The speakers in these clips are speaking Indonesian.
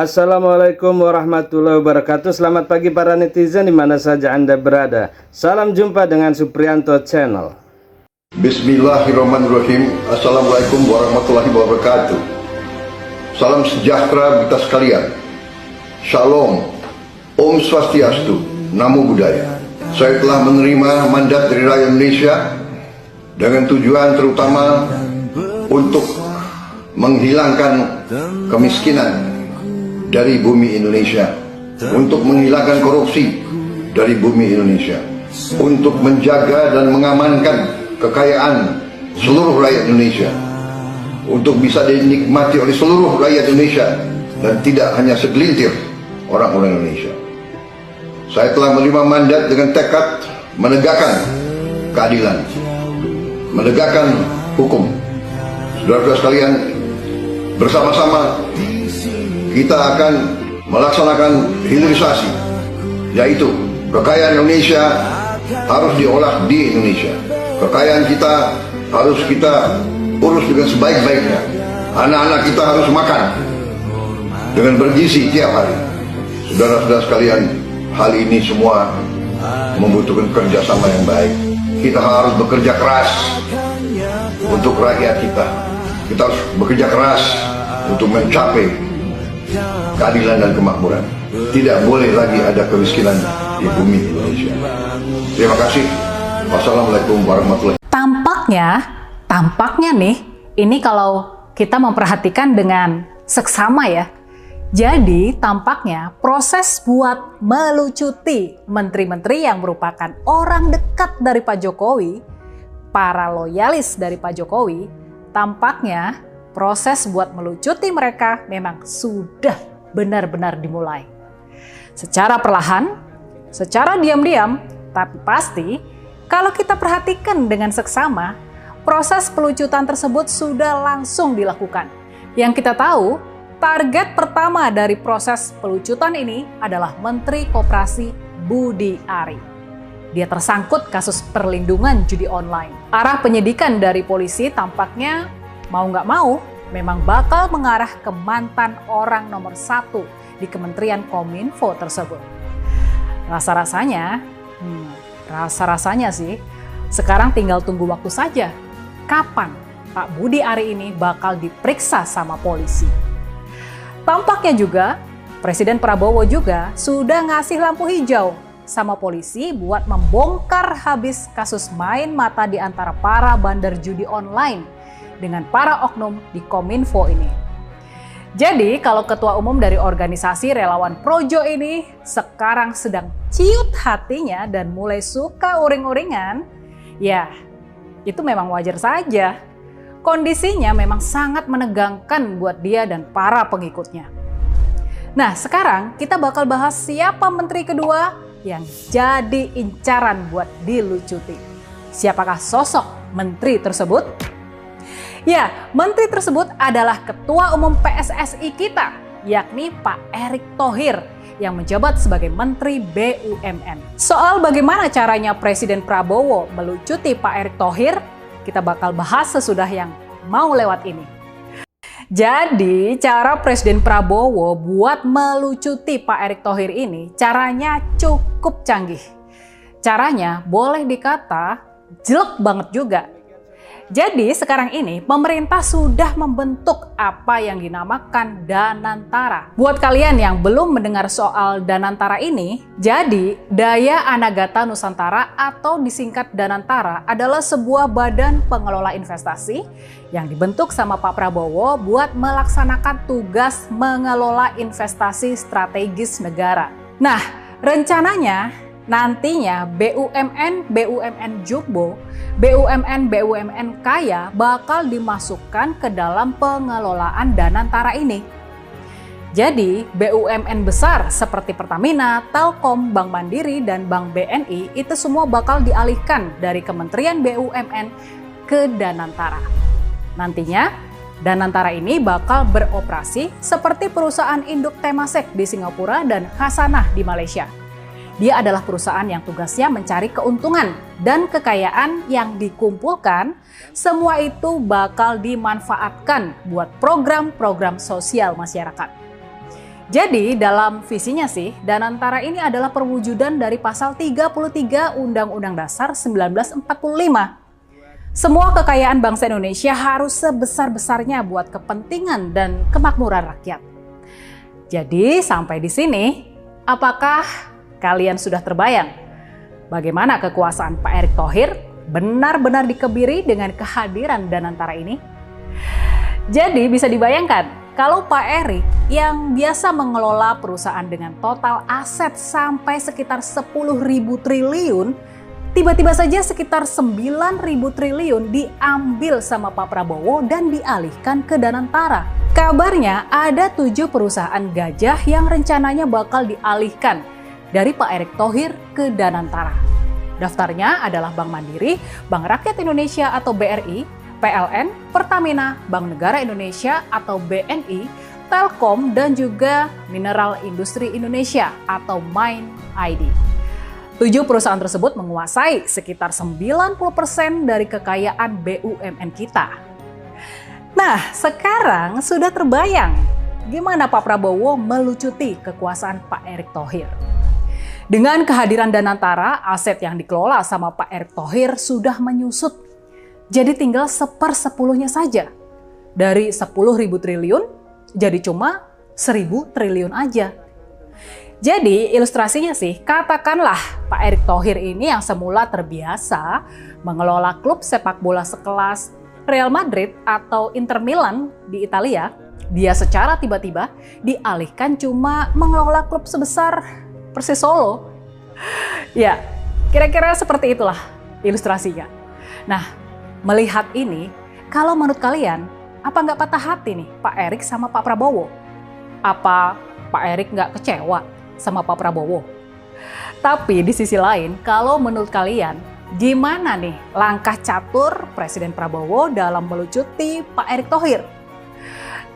Assalamualaikum warahmatullahi wabarakatuh. Selamat pagi para netizen di mana saja Anda berada. Salam jumpa dengan Supriyanto Channel. Bismillahirrahmanirrahim. Assalamualaikum warahmatullahi wabarakatuh. Salam sejahtera kita sekalian. Shalom. Om Swastiastu. Namo Buddhaya. Saya telah menerima mandat dari rakyat Indonesia dengan tujuan terutama untuk menghilangkan kemiskinan dari bumi Indonesia, untuk menghilangkan korupsi dari bumi Indonesia, untuk menjaga dan mengamankan kekayaan seluruh rakyat Indonesia, untuk bisa dinikmati oleh seluruh rakyat Indonesia dan tidak hanya segelintir orang-orang Indonesia. Saya telah menerima mandat dengan tekad menegakkan keadilan, menegakkan hukum. Saudara-saudara sekalian, bersama-sama kita akan melaksanakan hilirisasi, yaitu kekayaan Indonesia harus diolah di Indonesia. Kekayaan kita harus kita urus dengan sebaik-baiknya. Anak-anak kita harus makan dengan bergizi tiap hari. Saudara-saudara sekalian, hal ini semua membutuhkan kerjasama yang baik. Kita harus bekerja keras untuk rakyat kita. Kita harus bekerja keras untuk mencapai keadilan dan kemakmuran. Tidak boleh lagi ada kemiskinan di bumi Indonesia. Terima kasih. Wassalamualaikum warahmatullahi wabarakatuh. Tampaknya nih, ini kalau kita memperhatikan dengan seksama ya. Jadi tampaknya proses buat melucuti menteri-menteri yang merupakan orang dekat dari Pak Jokowi, para loyalis dari Pak Jokowi, tampaknya proses buat melucuti mereka memang sudah benar-benar dimulai. Secara perlahan, secara diam-diam, tapi pasti kalau kita perhatikan dengan seksama, proses pelucutan tersebut sudah langsung dilakukan. Yang kita tahu, target pertama dari proses pelucutan ini adalah Menteri Koperasi Budi Ari. Dia tersangkut kasus perlindungan judi online. Arah penyidikan dari polisi tampaknya mau nggak mau, memang bakal mengarah ke mantan orang nomor 1 di Kementerian Kominfo tersebut. Rasa-rasanya sih, sekarang tinggal tunggu waktu saja. Kapan Pak Budi Ari ini bakal diperiksa sama polisi. Tampaknya juga, Presiden Prabowo juga sudah ngasih lampu hijau sama polisi buat membongkar habis kasus main mata di antara para bandar judi online dengan para oknum di Kominfo ini. Jadi kalau ketua umum dari organisasi relawan Projo ini sekarang sedang ciut hatinya dan mulai suka uring-uringan, ya itu memang wajar saja. Kondisinya memang sangat menegangkan buat dia dan para pengikutnya. Nah sekarang kita bakal bahas siapa menteri kedua yang jadi incaran buat dilucuti. Siapakah sosok menteri tersebut? Ya, menteri tersebut adalah Ketua Umum PSSI kita, yakni Pak Erick Thohir yang menjabat sebagai Menteri BUMN. Soal bagaimana caranya Presiden Prabowo melucuti Pak Erick Thohir, kita bakal bahas sesudah yang mau lewat ini. Jadi, cara Presiden Prabowo buat melucuti Pak Erick Thohir ini, caranya cukup canggih. Caranya boleh dikata jelek banget juga. Jadi sekarang ini pemerintah sudah membentuk apa yang dinamakan Danantara. Buat kalian yang belum mendengar soal Danantara ini, jadi Daya Anagata Nusantara atau disingkat Danantara adalah sebuah badan pengelola investasi yang dibentuk sama Pak Prabowo buat melaksanakan tugas mengelola investasi strategis negara. Nah, rencananya nantinya BUMN jumbo, BUMN kaya bakal dimasukkan ke dalam pengelolaan Danantara ini. Jadi BUMN besar seperti Pertamina, Telkom, Bank Mandiri, dan Bank BNI itu semua bakal dialihkan dari Kementerian BUMN ke Danantara. Nantinya Danantara ini bakal beroperasi seperti perusahaan induk Temasek di Singapura dan Hasanah di Malaysia. Dia adalah perusahaan yang tugasnya mencari keuntungan dan kekayaan yang dikumpulkan, semua itu bakal dimanfaatkan buat program-program sosial masyarakat. Jadi dalam visinya sih, Danantara ini adalah perwujudan dari pasal 33 Undang-Undang Dasar 1945. Semua kekayaan bangsa Indonesia harus sebesar-besarnya buat kepentingan dan kemakmuran rakyat. Jadi sampai di sini, apakah kalian sudah terbayang bagaimana kekuasaan Pak Erick Thohir benar-benar dikebiri dengan kehadiran Danantara ini? Jadi bisa dibayangkan, kalau Pak Erick yang biasa mengelola perusahaan dengan total aset sampai sekitar 10.000 triliun, tiba-tiba saja sekitar 9.000 triliun diambil sama Pak Prabowo dan dialihkan ke Danantara. Kabarnya ada 7 perusahaan gajah yang rencananya bakal dialihkan dari Pak Erick Thohir ke Danantara. Daftarnya adalah Bank Mandiri, Bank Rakyat Indonesia atau BRI, PLN, Pertamina, Bank Negara Indonesia atau BNI, Telkom, dan juga Mineral Industri Indonesia atau MIND ID. 7 perusahaan tersebut menguasai sekitar 90% dari kekayaan BUMN kita. Nah, sekarang sudah terbayang gimana Pak Prabowo melucuti kekuasaan Pak Erick Thohir. Dengan kehadiran Danantara, aset yang dikelola sama Pak Erick Thohir sudah menyusut. Jadi tinggal 1/10-nya saja. Dari 10.000 triliun, jadi cuma 1.000 triliun aja. Jadi ilustrasinya sih, katakanlah Pak Erick Thohir ini yang semula terbiasa mengelola klub sepak bola sekelas Real Madrid atau Inter Milan di Italia, dia secara tiba-tiba dialihkan cuma mengelola klub sebesar Persis Solo. Ya, kira-kira seperti itulah ilustrasinya. Nah, melihat ini, kalau menurut kalian, apa nggak patah hati nih Pak Erick sama Pak Prabowo? Apa Pak Erick nggak kecewa sama Pak Prabowo? Tapi di sisi lain, kalau menurut kalian, gimana nih langkah catur Presiden Prabowo dalam melucuti Pak Erick Thohir?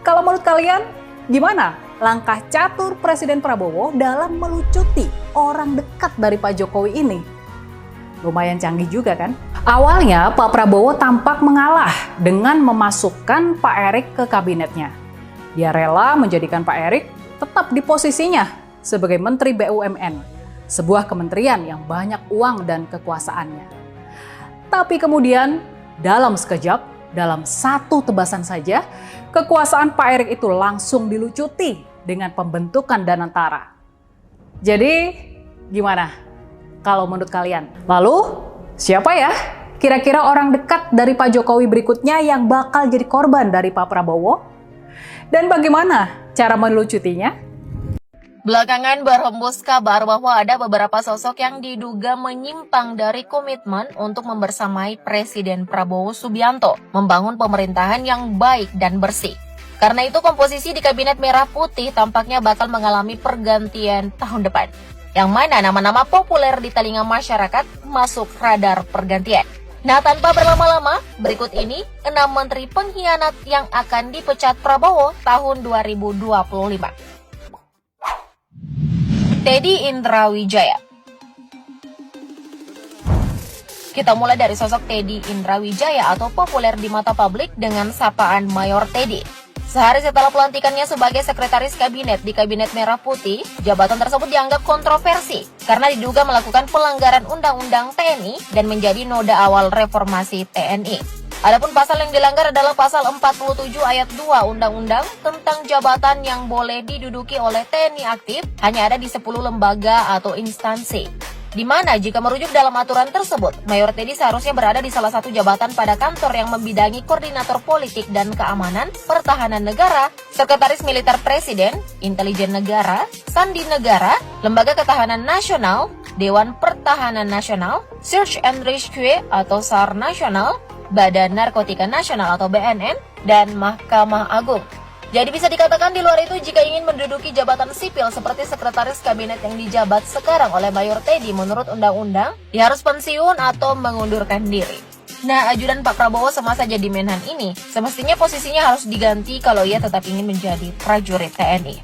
Kalau menurut kalian, gimana langkah catur Presiden Prabowo dalam melucuti orang dekat dari Pak Jokowi ini? Lumayan canggih juga kan? Awalnya Pak Prabowo tampak mengalah dengan memasukkan Pak Erick ke kabinetnya. Dia rela menjadikan Pak Erick tetap di posisinya sebagai Menteri BUMN, sebuah kementerian yang banyak uang dan kekuasaannya. Tapi kemudian dalam sekejap, dalam satu tebasan saja, kekuasaan Pak Erick itu langsung dilucuti dengan pembentukan Danantara. Jadi gimana kalau menurut kalian? Lalu siapa ya kira-kira orang dekat dari Pak Jokowi berikutnya yang bakal jadi korban dari Pak Prabowo? Dan bagaimana cara melucutinya? Belakangan berhembus kabar bahwa ada beberapa sosok yang diduga menyimpang dari komitmen untuk membersamai Presiden Prabowo Subianto membangun pemerintahan yang baik dan bersih. Karena itu komposisi di Kabinet Merah Putih tampaknya bakal mengalami pergantian tahun depan, yang mana nama-nama populer di telinga masyarakat masuk radar pergantian. Nah, tanpa berlama-lama, berikut ini 6 menteri pengkhianat yang akan dipecat Prabowo tahun 2025. Teddy Indrawijaya. Kita mulai dari sosok Teddy Indrawijaya atau populer di mata publik dengan sapaan Mayor Teddy. Sehari setelah pelantikannya sebagai sekretaris kabinet di Kabinet Merah Putih, jabatan tersebut dianggap kontroversi karena diduga melakukan pelanggaran Undang-Undang TNI dan menjadi noda awal reformasi TNI. Adapun pasal yang dilanggar adalah pasal 47 ayat 2 Undang-Undang tentang jabatan yang boleh diduduki oleh TNI aktif hanya ada di 10 lembaga atau instansi. Di mana jika merujuk dalam aturan tersebut, Mayor Teddy seharusnya berada di salah satu jabatan pada kantor yang membidangi koordinator politik dan keamanan, pertahanan negara, sekretaris militer presiden, intelijen negara, sandi negara, lembaga ketahanan nasional, Dewan Pertahanan Nasional, Search and Rescue atau SAR Nasional, Badan Narkotika Nasional atau BNN, dan Mahkamah Agung. Jadi bisa dikatakan di luar itu jika ingin menduduki jabatan sipil seperti sekretaris kabinet yang dijabat sekarang oleh Mayor Teddy menurut undang-undang, dia harus pensiun atau mengundurkan diri. Nah, ajudan Pak Prabowo semasa jadi Menhan ini semestinya posisinya harus diganti kalau ia tetap ingin menjadi prajurit TNI.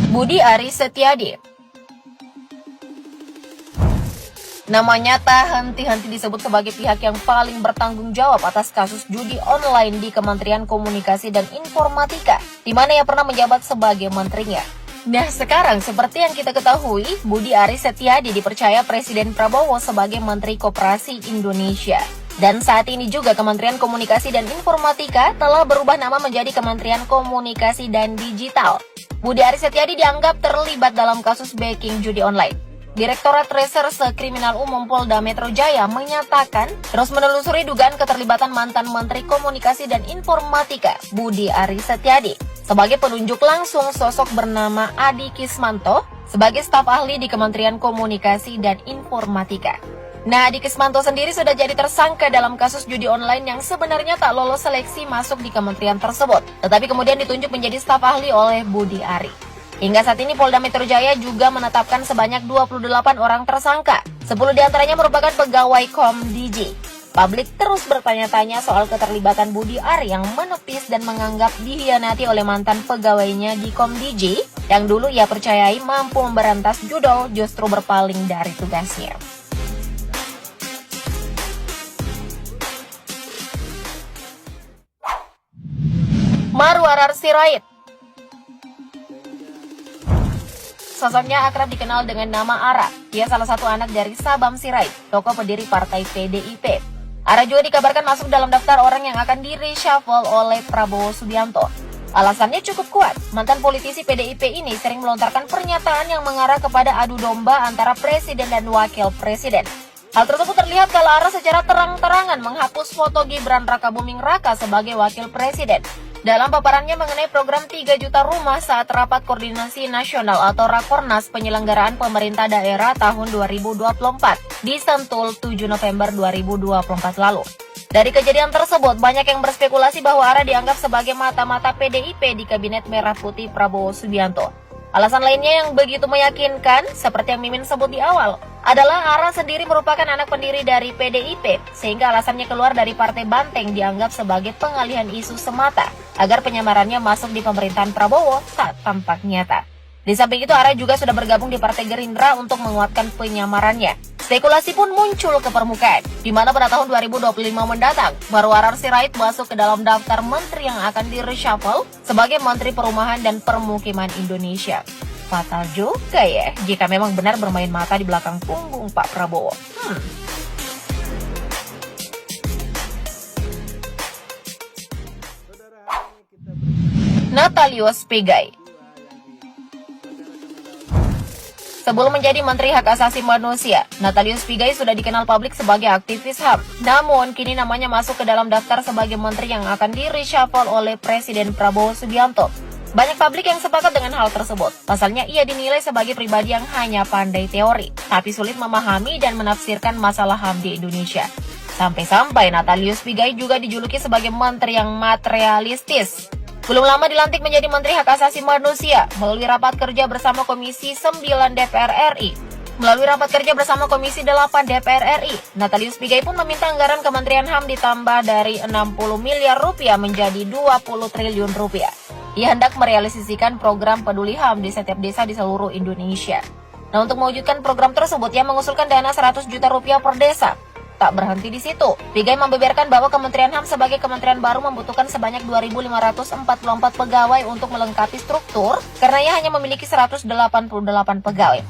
Budi Aris Setiadi. Namanya tak henti-henti disebut sebagai pihak yang paling bertanggung jawab atas kasus judi online di Kementerian Komunikasi dan Informatika, di mana ia pernah menjabat sebagai menterinya. Nah sekarang seperti yang kita ketahui, Budi Ari Setiadi dipercaya Presiden Prabowo sebagai Menteri Koperasi Indonesia. Dan saat ini juga Kementerian Komunikasi dan Informatika telah berubah nama menjadi Kementerian Komunikasi dan Digital. Budi Ari Setiadi dianggap terlibat dalam kasus backing judi online. Direktorat Reserse Kriminal Umum Polda Metro Jaya menyatakan terus menelusuri dugaan keterlibatan mantan Menteri Komunikasi dan Informatika Budi Ari Setiadi sebagai penunjuk langsung sosok bernama Adi Kismanto sebagai staf ahli di Kementerian Komunikasi dan Informatika. Nah, Adi Kismanto sendiri sudah jadi tersangka dalam kasus judi online yang sebenarnya tak lolos seleksi masuk di kementerian tersebut, tetapi kemudian ditunjuk menjadi staf ahli oleh Budi Ari. Hingga saat ini Polda Metro Jaya juga menetapkan sebanyak 28 orang tersangka. 10 diantaranya merupakan pegawai Komdiji. Publik terus bertanya-tanya soal keterlibatan Budi Ari yang menepis dan menganggap dihianati oleh mantan pegawainya di Komdiji yang dulu ia percayai mampu memberantas judol justru berpaling dari tugasnya. Marwarar Sirait. Sosoknya akrab dikenal dengan nama Ara. Dia salah satu anak dari Sabam Sirait, tokoh pendiri partai PDIP. Ara juga dikabarkan masuk dalam daftar orang yang akan di-reshuffle oleh Prabowo Subianto. Alasannya cukup kuat. Mantan politisi PDIP ini sering melontarkan pernyataan yang mengarah kepada adu domba antara presiden dan wakil presiden. Hal tersebut terlihat kala Ara secara terang-terangan menghapus foto Gibran Rakabuming Raka sebagai wakil presiden. Dalam paparannya mengenai program 3 juta rumah saat rapat koordinasi nasional atau Rakornas penyelenggaraan pemerintah daerah tahun 2024 di Sentul 7 November 2024 lalu. Dari kejadian tersebut, banyak yang berspekulasi bahwa Ara dianggap sebagai mata-mata PDIP di Kabinet Merah Putih Prabowo Subianto. Alasan lainnya yang begitu meyakinkan, seperti yang Mimin sebut di awal, adalah Ara sendiri merupakan anak pendiri dari PDIP, sehingga alasannya keluar dari Partai Banteng dianggap sebagai pengalihan isu semata, agar penyamarannya masuk di pemerintahan Prabowo tak tampak nyata. Di samping itu, Ara juga sudah bergabung di Partai Gerindra untuk menguatkan penyamarannya. Spekulasi pun muncul ke permukaan, di mana pada tahun 2025 mendatang, Marwarar Sirait masuk ke dalam daftar menteri yang akan di-reshuffle sebagai Menteri Perumahan dan Permukiman Indonesia. Fatal juga ya, jika memang benar bermain mata di belakang punggung Pak Prabowo. Natalius Pigai. Sebelum menjadi Menteri Hak Asasi Manusia, Natalius Pigai sudah dikenal publik sebagai aktivis HAM. Namun, kini namanya masuk ke dalam daftar sebagai menteri yang akan di-reshuffle oleh Presiden Prabowo Subianto. Banyak publik yang sepakat dengan hal tersebut. Pasalnya, ia dinilai sebagai pribadi yang hanya pandai teori, tapi sulit memahami dan menafsirkan masalah HAM di Indonesia. Sampai-sampai Natalius Pigai juga dijuluki sebagai menteri yang materialistis. Belum lama dilantik menjadi Menteri Hak Asasi Manusia melalui rapat kerja bersama Komisi 9 DPR RI. Melalui rapat kerja bersama Komisi 8 DPR RI, Natalius Pigai pun meminta anggaran Kementerian HAM ditambah dari 60 miliar rupiah menjadi 20 triliun rupiah. Ia hendak merealisasikan program peduli HAM di setiap desa di seluruh Indonesia. Nah, untuk mewujudkan program tersebut, ia mengusulkan dana 100 juta rupiah per desa. Tak berhenti di situ, Pigai membeberkan bahwa Kementerian HAM sebagai kementerian baru membutuhkan sebanyak 2.544 pegawai untuk melengkapi struktur karena ia hanya memiliki 188 pegawai.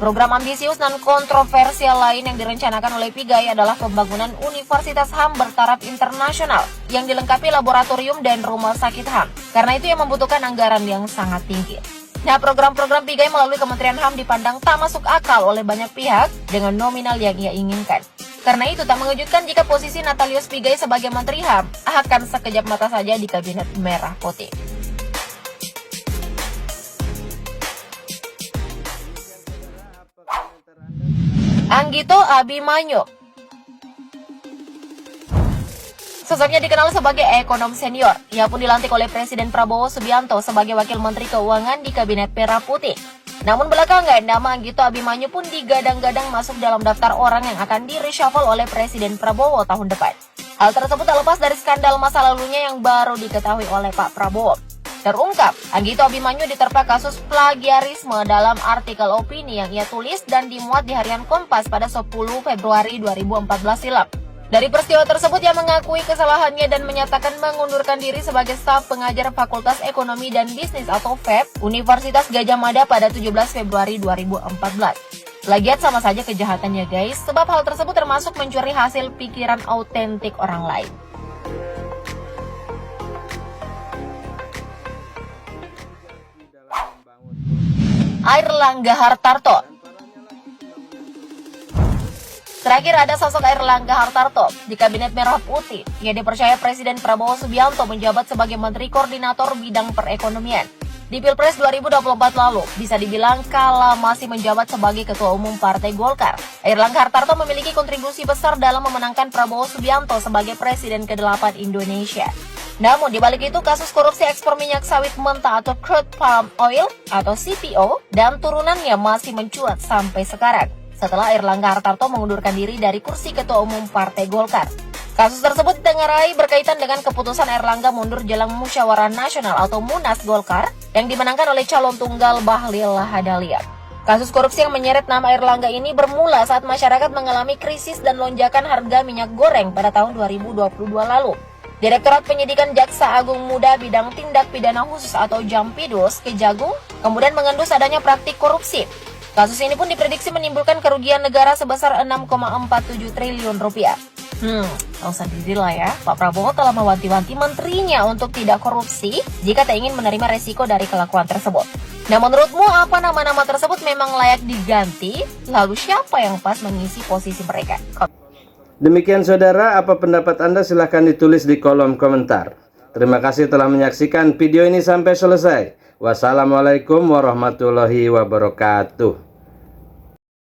Program ambisius dan kontroversial lain yang direncanakan oleh Pigai adalah pembangunan Universitas HAM bertaraf internasional yang dilengkapi laboratorium dan rumah sakit HAM. Karena itu ia membutuhkan anggaran yang sangat tinggi. Nah, program-program Pigai melalui Kementerian HAM dipandang tak masuk akal oleh banyak pihak dengan nominal yang ia inginkan. Karena itu tak mengejutkan jika posisi Natalius Pigai sebagai Menteri HAM akan sekejap mata saja di Kabinet Merah Putih. Anggito Abimanyu. Sosoknya dikenal sebagai ekonom senior. Ia pun dilantik oleh Presiden Prabowo Subianto sebagai Wakil Menteri Keuangan di Kabinet Merah Putih. Namun belakangan, nama Anggito Abimanyu pun digadang-gadang masuk dalam daftar orang yang akan di-reshuffle oleh Presiden Prabowo tahun depan. Hal tersebut tak lepas dari skandal masa lalunya yang baru diketahui oleh Pak Prabowo. Terungkap, Anggito Abimanyu diterpa kasus plagiarisme dalam artikel opini yang ia tulis dan dimuat di harian Kompas pada 10 Februari 2014 silam. Dari peristiwa tersebut ia mengakui kesalahannya dan menyatakan mengundurkan diri sebagai staf pengajar Fakultas Ekonomi dan Bisnis atau FEB Universitas Gadjah Mada pada 17 Februari 2014. Plagiat sama saja kejahatannya guys, sebab hal tersebut termasuk mencuri hasil pikiran autentik orang lain. Airlangga Hartarto. Terakhir ada sosok Airlangga Hartarto di Kabinet Merah Putih. Ia dipercaya Presiden Prabowo Subianto menjabat sebagai Menteri Koordinator Bidang Perekonomian. Di Pilpres 2024 lalu, bisa dibilang kala masih menjabat sebagai Ketua Umum Partai Golkar. Airlangga Hartarto memiliki kontribusi besar dalam memenangkan Prabowo Subianto sebagai Presiden ke-8 Indonesia. Namun di balik itu kasus korupsi ekspor minyak sawit mentah atau crude palm oil atau CPO dan turunannya masih mencuat sampai sekarang setelah Airlangga Hartarto mengundurkan diri dari kursi Ketua Umum Partai Golkar. Kasus tersebut ditengarai berkaitan dengan keputusan Airlangga mundur jelang Musyawarah Nasional atau Munas Golkar yang dimenangkan oleh calon tunggal Bahlil Lahadalia. Kasus korupsi yang menyeret nama Airlangga ini bermula saat masyarakat mengalami krisis dan lonjakan harga minyak goreng pada tahun 2022 lalu. Direktorat Penyidikan Jaksa Agung Muda Bidang Tindak Pidana Khusus atau Jampidus Kejagung kemudian mengendus adanya praktik korupsi. Kasus ini pun diprediksi menimbulkan kerugian negara sebesar 6,47 triliun rupiah. Tahu sendirilah ya, Pak Prabowo telah mewanti-wanti menterinya untuk tidak korupsi jika tak ingin menerima resiko dari kelakuan tersebut. Nah, menurutmu apa nama-nama tersebut memang layak diganti? Lalu siapa yang pas mengisi posisi mereka? Demikian saudara, apa pendapat Anda silahkan ditulis di kolom komentar. Terima kasih telah menyaksikan video ini sampai selesai. Wassalamualaikum warahmatullahi wabarakatuh.